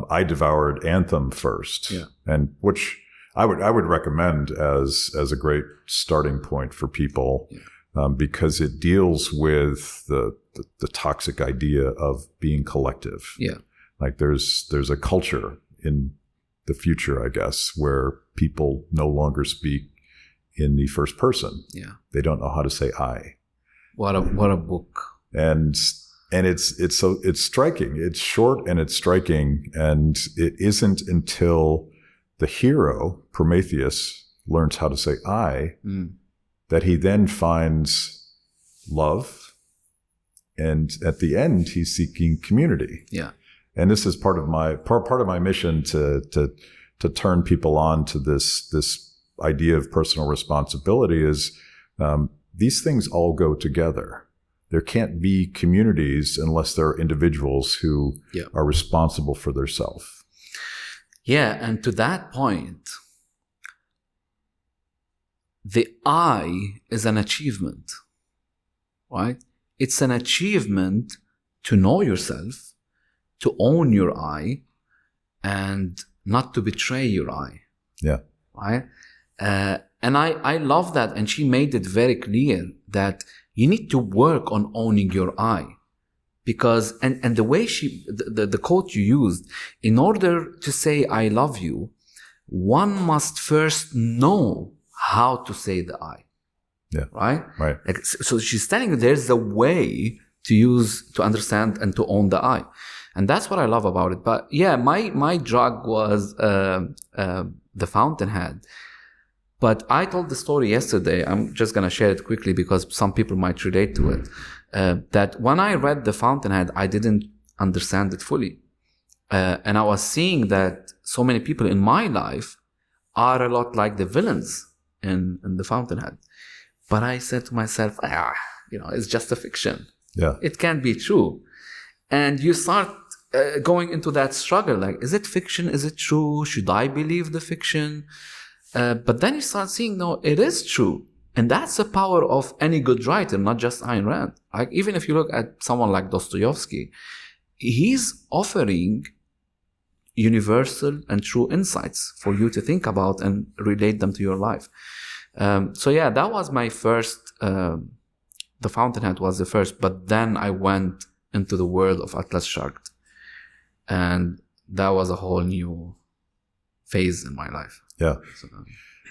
I devoured Anthem first, and which I would recommend as a great starting point for people, because it deals with the toxic idea of being collective. Yeah, like there's a culture in the future, I guess, where people no longer speak in the first person. Yeah, they don't know how to say I. What a book. And it's striking. It's short and it's striking, and it isn't until the hero Prometheus learns how to say I that he then finds love, and at the end he's seeking community. Yeah, and this is part of my mission to turn people on to this idea of personal responsibility. Is these things all go together. There can't be communities unless there are individuals who are responsible for their self. Yeah, and to that point, the I is an achievement, right? It's an achievement to know yourself, to own your I, and not to betray your I. Yeah. Right? And I love that. And she made it very clear that you need to work on owning your I. Because, and the way the quote you used, in order to say I love you, one must first know how to say the I. Yeah. Right? Right. Like, so she's telling you there's a way to understand and to own the I. And that's what I love about it. But yeah, my drug was the Fountainhead. But I told the story yesterday. I'm just going to share it quickly because some people might relate to it. That when I read The Fountainhead, I didn't understand it fully. And I was seeing that so many people in my life are a lot like the villains in The Fountainhead. But I said to myself, it's just a fiction. Yeah. It can't be true. And you start going into that struggle. Like, is it fiction? Is it true? Should I believe the fiction? But then you start seeing, no, it is true. And that's the power of any good writer, not just Ayn Rand. Like, even if you look at someone like Dostoevsky, he's offering universal and true insights for you to think about and relate them to your life. So yeah, that was my first, The Fountainhead was the first, but then I went into the world of Atlas Shrugged. And that was a whole new phase in my life. Yeah. So,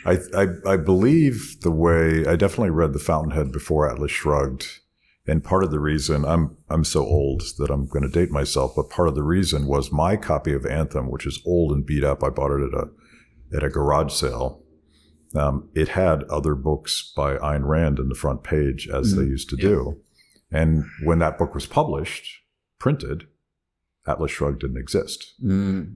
I believe the way I definitely read The Fountainhead before Atlas Shrugged, and part of the reason I'm so old that I'm going to date myself, but part of the reason was my copy of Anthem, which is old and beat up. I bought it at a garage sale. It had other books by Ayn Rand in the front page, as they used to do. And when that book was published, printed, Atlas Shrugged didn't exist.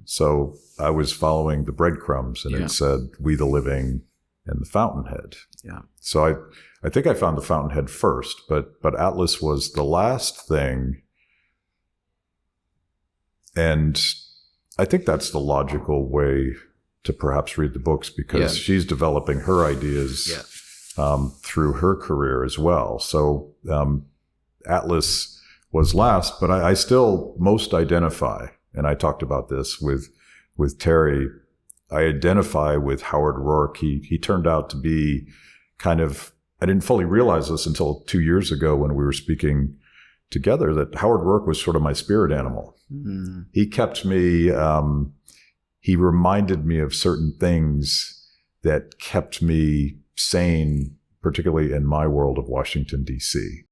So I was following the breadcrumbs, and it said We the Living and The Fountainhead. Yeah. So I think I found The Fountainhead first, but Atlas was the last thing. And I think that's the logical way to perhaps read the books, because she's developing her ideas through her career as well. So Atlas was last, but I still most identify, and I talked about this with Terry, I identify with Howard Roark. He turned out to be kind of, I didn't fully realize this until 2 years ago when we were speaking together, that Howard Roark was sort of my spirit animal. He kept me, he reminded me of certain things that kept me sane, particularly in my world of Washington, D.C.